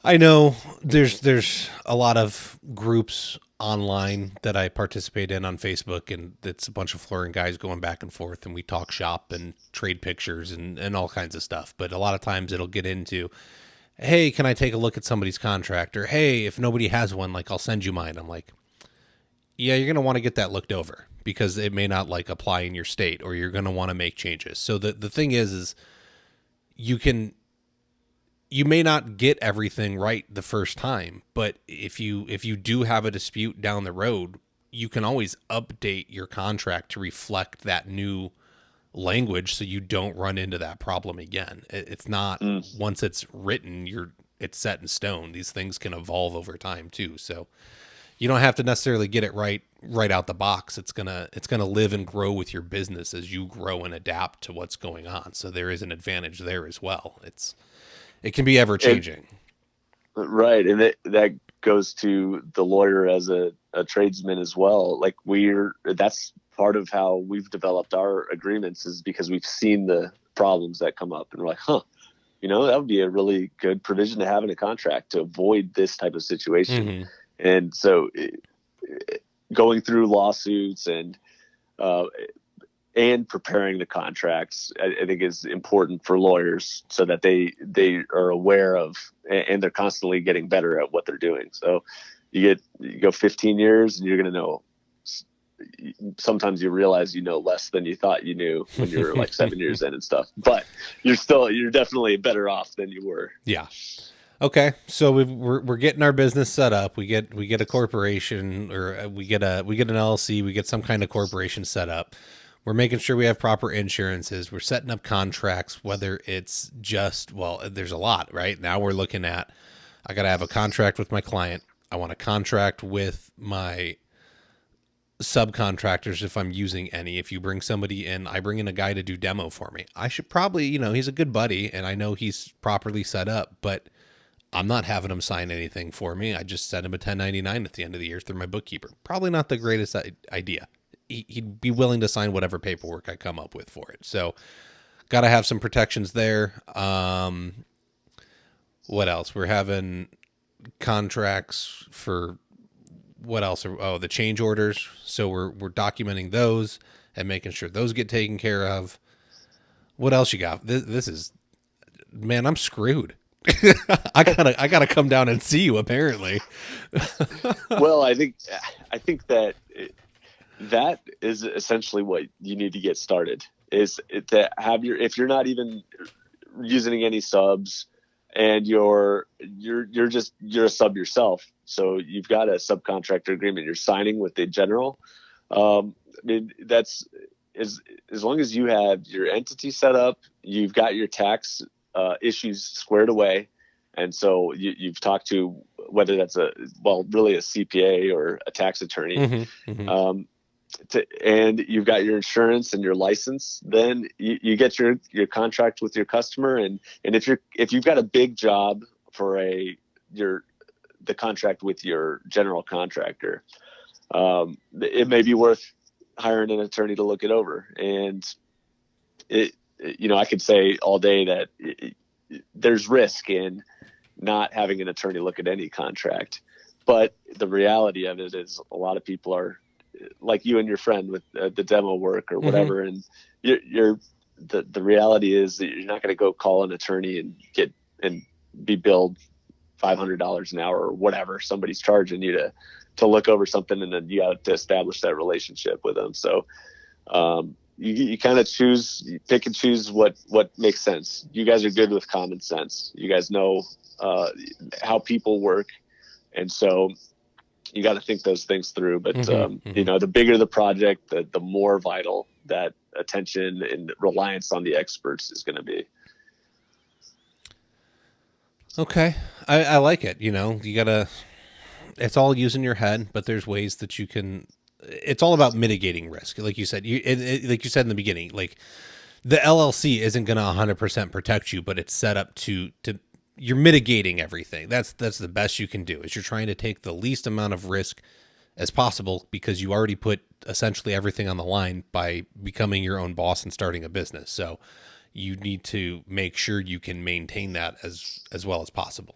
I know there's a lot of groups online that I participate in on Facebook, and it's a bunch of flooring guys going back and forth, and we talk shop and trade pictures and all kinds of stuff. But a lot of times it'll get into, hey, can I take a look at somebody's contract? Or, hey, if nobody has one, like, I'll send you mine. I'm like, yeah, you're going to want to get that looked over because it may not like apply in your state, or you're going to want to make changes. So the thing is you may not get everything right the first time, but if you do have a dispute down the road, you can always update your contract to reflect that new language so you don't run into that problem again. It's not once it's written, it's set in stone. These things can evolve over time too. So you don't have to necessarily get it right out the box. It's gonna live and grow with your business as you grow and adapt to what's going on. So there is an advantage there as well. It can be ever changing. Right. And that goes to the lawyer as a tradesman as well. Like that's part of how we've developed our agreements, is because we've seen the problems that come up and we're like, that would be a really good provision to have in a contract to avoid this type of situation. Mm-hmm. And so going through lawsuits and preparing the contracts, I think is important for lawyers so that they are aware of, and they're constantly getting better at what they're doing. So you go 15 years and you're going to know, sometimes you realize you know less than you thought you knew when you were like 7 years in and stuff, but you're definitely better off than you were. Yeah. Okay, so we're getting our business set up. We get a corporation, or we get an LLC. We get some kind of corporation set up. We're making sure we have proper insurances. We're setting up contracts, whether it's just, there's a lot, right? Now we're looking at, I got to have a contract with my client. I want a contract with my subcontractors if I'm using any. If you bring somebody in, I bring in a guy to do demo for me. I should probably, he's a good buddy and I know he's properly set up, but I'm not having him sign anything for me. I just send him a 1099 at the end of the year through my bookkeeper. Probably not the greatest idea. He'd be willing to sign whatever paperwork I come up with for it. So got to have some protections there. What else? We're having contracts for what else? The change orders. So we're documenting those and making sure those get taken care of. What else you got? This is, man, I'm screwed. I gotta come down and see you apparently. Well, I think that is essentially what you need to get started, is to have if you're not even using any subs and you're a sub yourself. So you've got a subcontractor agreement you're signing with the general. I mean, that's as long as you have your entity set up, you've got your tax issues squared away. And so you've talked to whether that's really a CPA or a tax attorney. Mm-hmm, mm-hmm. And you've got your insurance and your license, then you get your contract with your customer. And if you've got a big job for the contract with your general contractor, it may be worth hiring an attorney to look it over. And I could say all day that there's risk in not having an attorney look at any contract, but the reality of it is a lot of people are like you and your friend with the demo work or whatever. Mm-hmm. And the reality is that you're not going to go call an attorney and be billed $500 an hour or whatever somebody's charging you to look over something, and then you got to establish that relationship with them. So you kind of pick and choose what makes sense. You guys are good with common sense. You guys know how people work, and so you got to think those things through. But the bigger the project, the more vital that attention and reliance on the experts is going to be. Okay. I like it. You gotta, it's all using your head, but there's ways that you can, it's all about mitigating risk. Like you said, like you said in the beginning, like the LLC isn't going to 100% protect you, but it's set up to you're mitigating everything. That's the best you can do, is you're trying to take the least amount of risk as possible, because you already put essentially everything on the line by becoming your own boss and starting a business. So you need to make sure you can maintain that as well as possible.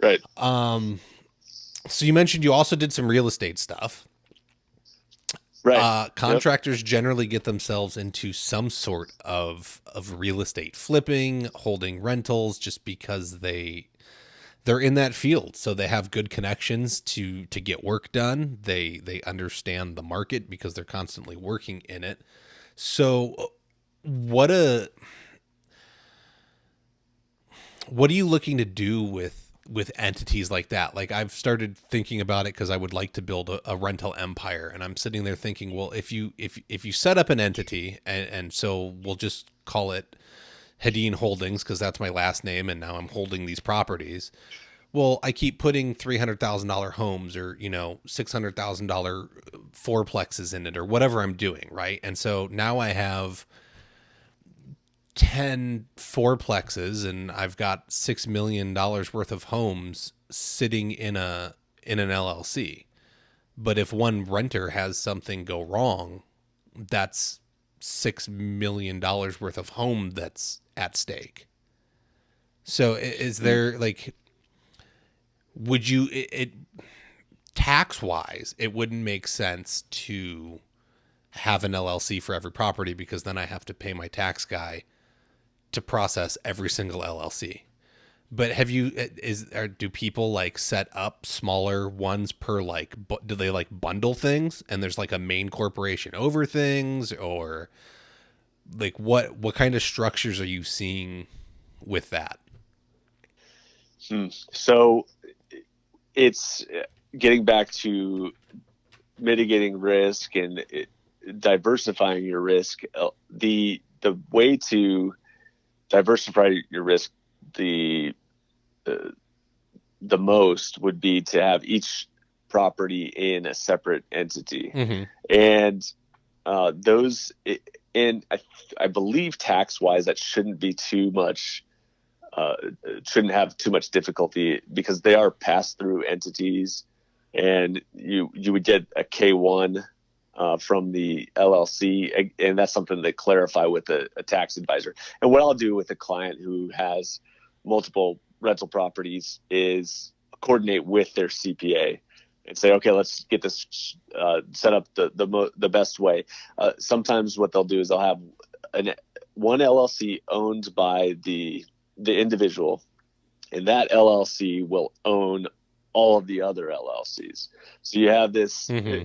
Right. So you mentioned you also did some real estate stuff. Right. Contractors generally get themselves into some sort of real estate flipping, holding rentals, just because they're in that field. So they have good connections to get work done. They understand the market because they're constantly working in it. So what are you looking to do with entities like that? Like, I've started thinking about it because I would like to build a rental empire, and I'm sitting there thinking, well, if you set up an entity, and so we'll just call it Hedin Holdings because that's my last name, and now I'm holding these properties. Well, I keep putting $300,000 homes or $600,000 fourplexes in it or whatever I'm doing, right? And so now I have 10 fourplexes, and I've got $6 million worth of homes sitting in an LLC. But if one renter has something go wrong, that's $6 million worth of home that's at stake. So is there, like, would you, tax wise, it wouldn't make sense to have an LLC for every property, because then I have to pay my tax guy to process every single LLC. But do people like set up smaller ones per, like, do they like bundle things and there's like a main corporation over things, or like what kind of structures are you seeing with that? So it's getting back to mitigating risk and diversifying your risk. The way to diversify your risk the most would be to have each property in a separate entity. Mm-hmm. And I believe tax wise that shouldn't be too much, shouldn't have too much difficulty, because they are pass-through entities, and you would get a K1 from the LLC, and that's something they clarify with a tax advisor. And what I'll do with a client who has multiple rental properties is coordinate with their CPA and say, okay, let's get this set up the best way. Sometimes what they'll do is they'll have one LLC owned by the individual, and that LLC will own all of the other LLCs. So you have this. Mm-hmm.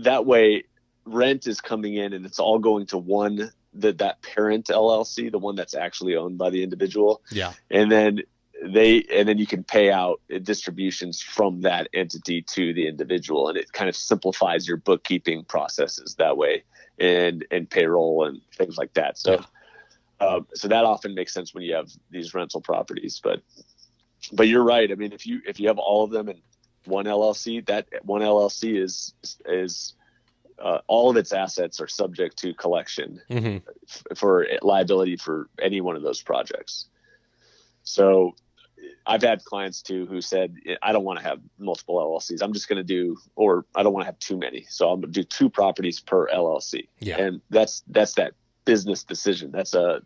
That way rent is coming in and it's all going to that parent LLC, the one that's actually owned by the individual. Yeah. And then you can pay out distributions from that entity to the individual, and it kind of simplifies your bookkeeping processes that way, and payroll and things like that. So, so that often makes sense when you have these rental properties, but but you're right. I mean, if you have all of them in one LLC, that one LLC is all of its assets are subject to collection for liability for any one of those projects. So I've had clients too who said, I don't want to have multiple LLCs. I'm just going to do, or I don't want to have too many. So I'm going to do 2 properties per LLC. Yeah. And that's that business decision. That's the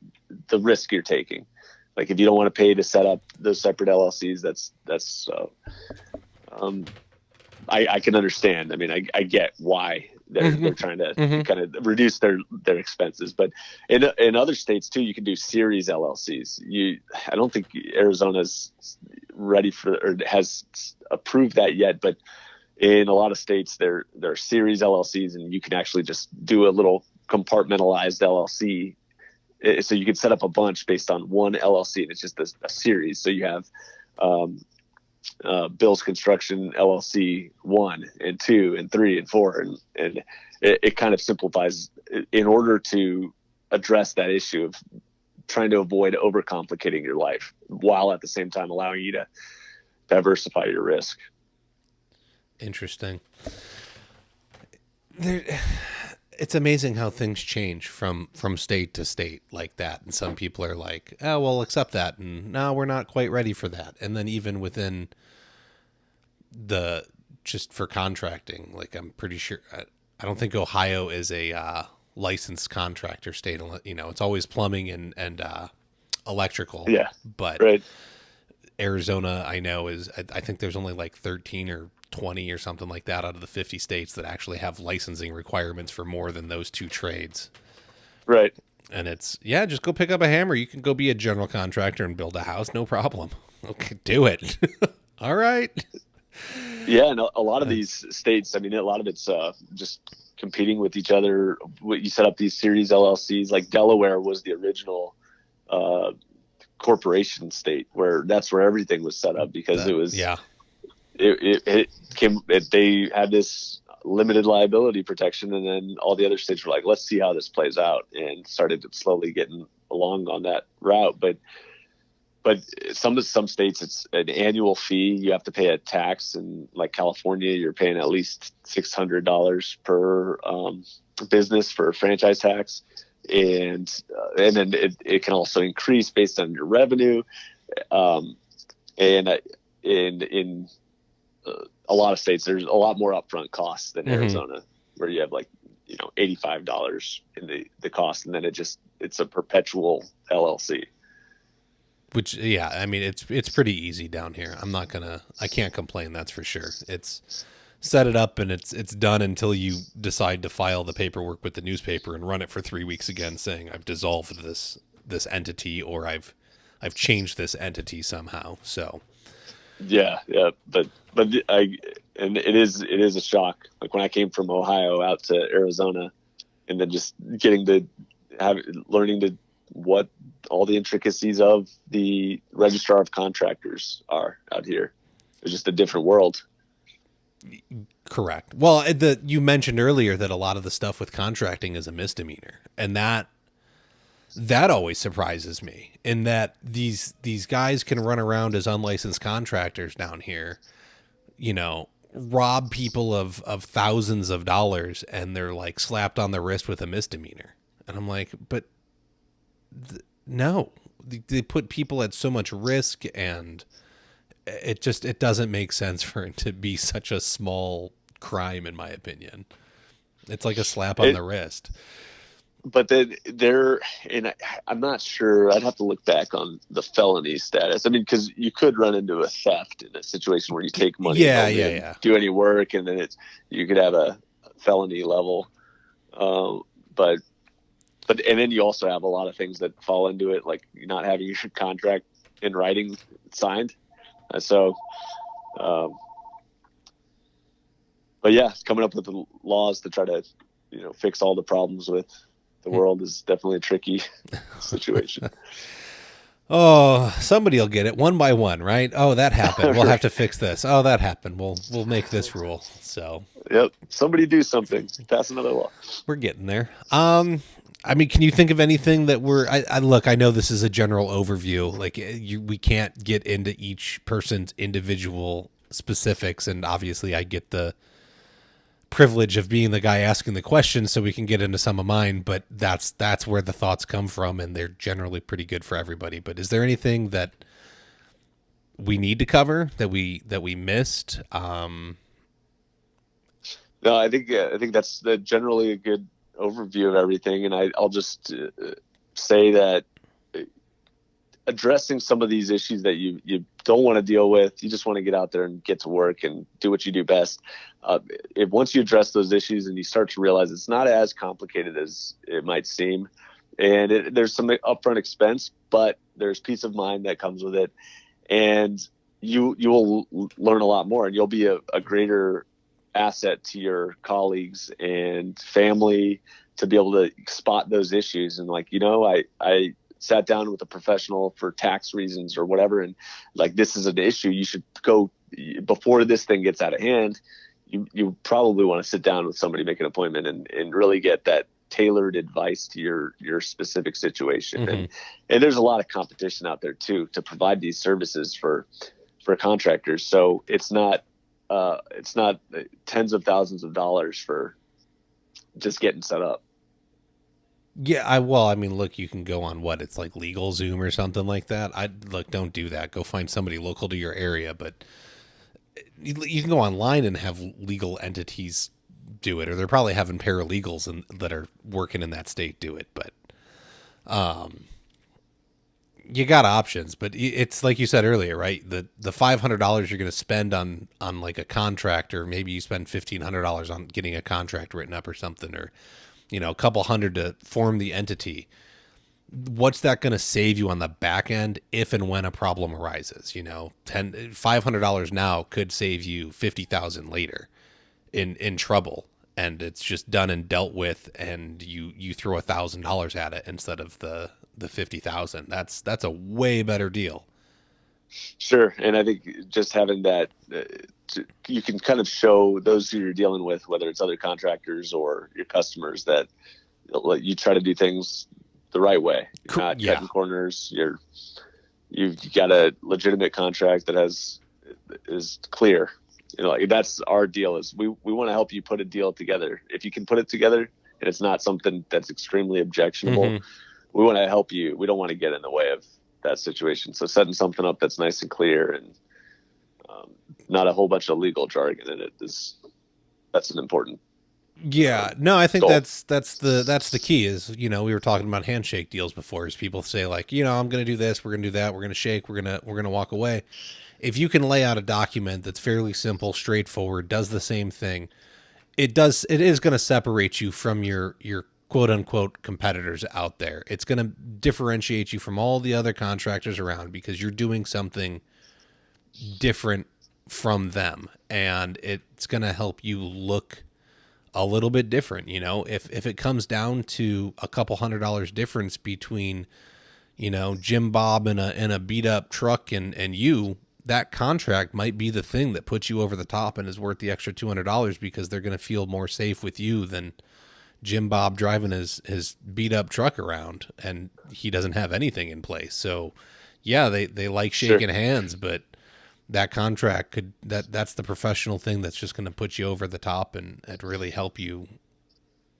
risk you're taking. Like if you don't want to pay to set up those separate LLCs, I can understand. I mean, I get why they're trying to kind of reduce their expenses, but in other states too, you can do series LLCs. I don't think Arizona's ready for or has approved that yet, but in a lot of states there are series LLCs, and you can actually just do a little compartmentalized LLC. So you can set up a bunch based on one LLC, and it's just a series. So you have Bill's Construction LLC 1 and 2 and 3 and 4, and it kind of simplifies in order to address that issue of trying to avoid overcomplicating your life while at the same time allowing you to diversify your risk. Interesting. It's amazing how things change from state to state like that. And some people are like, oh, well, accept that. And no, we're not quite ready for that. And then even within just for contracting, like I'm pretty sure, I don't think Ohio is a licensed contractor state. You know, it's always plumbing and electrical. Yeah. But right. Arizona, I know I think there's only like 13 or 20 or something like that out of the 50 states that actually have licensing requirements for more than those 2 trades. Right. And it's, just go pick up a hammer. You can go be a general contractor and build a house. No problem. Okay, do it. All right. Yeah. And a lot of these states, I mean, a lot of it's just competing with each other. You set up these series LLCs, like Delaware was the original corporation state that's where everything was set up because it was, they had this limited liability protection, and then all the other states were like, let's see how this plays out, and started slowly getting along on that route. But some states it's an annual fee. You have to pay a tax, and like California, you're paying at least $600 per business for franchise tax, and then it can also increase based on your revenue, and in a lot of states, there's a lot more upfront costs than Arizona, where you have like, $85 in the cost. And then it's a perpetual LLC. Which, I mean, it's pretty easy down here. I can't complain. That's for sure. It's set it up and it's done until you decide to file the paperwork with the newspaper and run it for 3 weeks again, saying I've dissolved this entity, or I've changed this entity somehow. So. Yeah. But it is a shock. Like when I came from Ohio out to Arizona, and then just learning what all the intricacies of the registrar of contractors are out here. It's just a different world. Correct. Well, you mentioned earlier that a lot of the stuff with contracting is a misdemeanor, and that always surprises me, in that these guys can run around as unlicensed contractors down here, rob people of thousands of dollars, and they're like slapped on the wrist with a misdemeanor. And I'm like, but no, they put people at so much risk, and it doesn't make sense for it to be such a small crime, in my opinion. It's like a slap on the wrist. But then I'm not sure. I'd have to look back on the felony status. I mean, because you could run into a theft in a situation where you take money, do any work, and then you could have a felony level. But and then you also have a lot of things that fall into it, like not having your contract in writing signed. But yeah, coming up with the laws to try to fix all the problems with the world is definitely a tricky situation. Oh, somebody will get it one by one, right? Oh, that happened. We'll have to fix this. Oh, that happened. We'll make this rule. So, yep. Somebody do something. Pass another law. We're getting there. I mean, can you think of anything that I look, I know this is a general overview. Like we can't get into each person's individual specifics. And obviously I get the privilege of being the guy asking the questions so we can get into some of mine, but that's where the thoughts come from. And they're generally pretty good for everybody. But is there anything that we need to cover that we missed? No, I think that's generally a good overview of everything, and I'll just say that addressing some of these issues that you don't want to deal with, you just want to get out there and get to work and do what you do best. Once you address those issues and you start to realize it's not as complicated as it might seem, and there's some upfront expense, but there's peace of mind that comes with it, and you will learn a lot more, and you'll be a greater asset to your colleagues and family to be able to spot those issues. And like, I sat down with a professional for tax reasons or whatever, and like, this is an issue. You should go before this thing gets out of hand. You probably want to sit down with somebody, make an appointment, and really get that tailored advice to your specific situation. Mm-hmm. And there's a lot of competition out there too to provide these services for contractors. So it's not tens of thousands of dollars for just getting set up. Yeah, I mean, look, you can go on it's like LegalZoom or something like that. Don't do that. Go find somebody local to your area, but you can go online and have legal entities do it, or they're probably having paralegals that are working in that state do it. But you got options, but it's like you said earlier, right? The $500 you're going to spend on like a contract, or maybe you spend $1,500 on getting a contract written up or something, or a couple hundred to form the entity. What's that going to save you on the back end if and when a problem arises? $500 now could save you $50,000 later in trouble, and it's just done and dealt with, and you throw $1,000 at it instead of the 50,000. That's a way better deal. Sure. And I think just having that, you can kind of show those who you're dealing with, whether it's other contractors or your customers, that you try to do things the right way. You're not cutting corners. You've got a legitimate contract that is clear. That's our deal. Is we want to help you put a deal together. If you can put it together and it's not something that's extremely objectionable, mm-hmm. we want to help you. We don't want to get in the way of that situation. So setting something up that's nice and clear and not a whole bunch of legal jargon in it that's an important. Yeah, no, I think goal. that's the key is, we were talking about handshake deals before, is people say like, I'm going to do this, we're going to do that, we're going to shake, we're going to walk away. If you can lay out a document that's fairly simple, straightforward, does the same thing, it is going to separate you from your quote unquote competitors out there. It's going to differentiate you from all the other contractors around because you're doing something different from them, and it's going to help you look a little bit different. If it comes down to a couple $100 difference between, Jim Bob in a beat up truck and you, that contract might be the thing that puts you over the top and is worth the extra $200 because they're going to feel more safe with you than Jim Bob driving his beat up truck around and he doesn't have anything in place. So yeah, they like shaking hands, but that contract that's the professional thing that's just going to put you over the top and really help you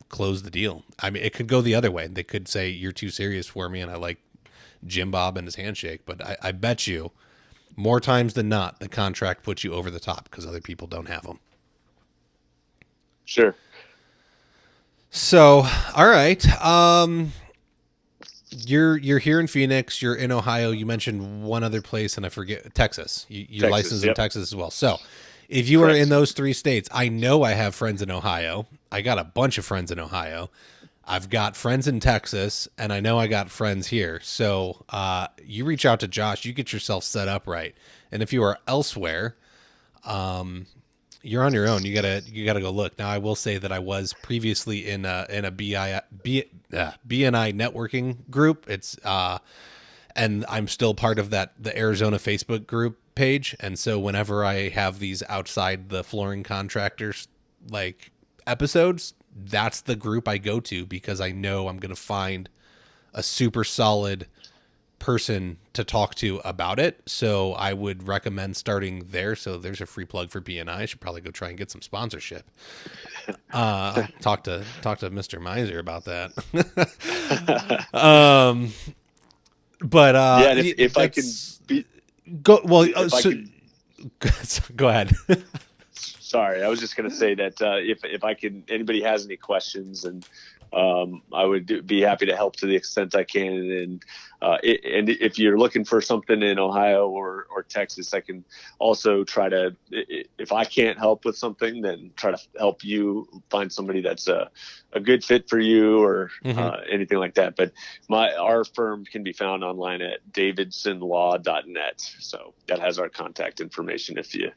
close the deal. I mean, it could go the other way. They could say, you're too serious for me and I like Jim Bob and his handshake, but I bet you more times than not, the contract puts you over the top because other people don't have them. Sure. So, all right. You're here in Phoenix. You're in Ohio. You mentioned one other place, and I forget, Texas. You're licensed in Texas as well. So, if you are in those three states, I know I have friends in Ohio. I got a bunch of friends in Ohio. I've got friends in Texas, and I know I got friends here. So, you reach out to Josh. You get yourself set up right. And if you are elsewhere, you're on your own. You gotta go look. Now, I will say that I was previously in a BNI networking group. It's and I'm still part of the Arizona Facebook group page. And so whenever I have these outside the flooring contractors like episodes, that's the group I go to because I know I'm going to find a super solid person to talk to about it. So I would recommend starting there. So there's a free plug for BNI. I should probably go try and get some sponsorship. Talk to Mr. Miser about that. But yeah, and if I can go, well, go ahead. Sorry, I was just going to say that if I can, anybody has any questions, and I would be happy to help to the extent I can. And if you're looking for something in Ohio or Texas, I can also try to, if I can't help with something, then try to help you find somebody that's a good fit for you or anything like that. But our firm can be found online at davidsonlaw.net. So that has our contact information if you're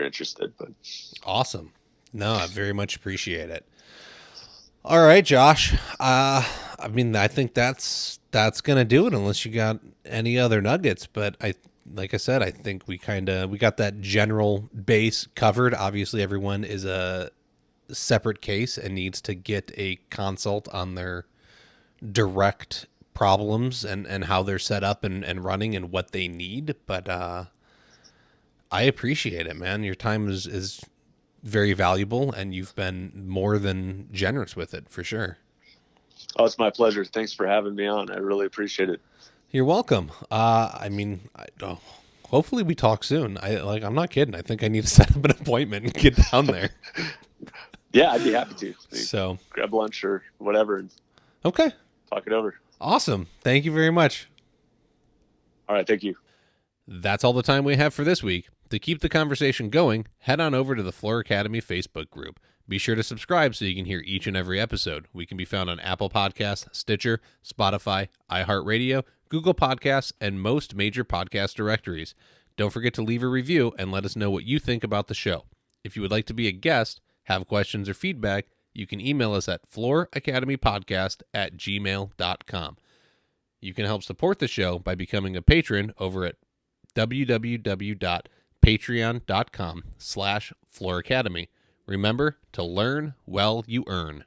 interested. But awesome. No, I very much appreciate it. All right, Josh. I mean, I think that's gonna do it unless you got any other nuggets. But like I said, I think we got that general base covered. Obviously, everyone is a separate case and needs to get a consult on their direct problems and how they're set up and running and what they need. But I appreciate it, man. Your time is very valuable, and you've been more than generous with it, for sure. Oh, it's my pleasure. Thanks for having me on. I really appreciate it. You're welcome. I mean, hopefully we talk soon. I'm not kidding. I think I need to set up an appointment and get down there. Yeah, I'd be happy to. So grab lunch or whatever. And okay. Talk it over. Awesome. Thank you very much. All right. Thank you. That's all the time we have for this week. To keep the conversation going, head on over to the Floor Academy Facebook group. Be sure to subscribe so you can hear each and every episode. We can be found on Apple Podcasts, Stitcher, Spotify, iHeartRadio, Google Podcasts, and most major podcast directories. Don't forget to leave a review and let us know what you think about the show. If you would like to be a guest, have questions or feedback, you can email us at flooracademypodcast@gmail.com. You can help support the show by becoming a patron over at www.patreon.com/flooracademy. Remember to learn while you earn.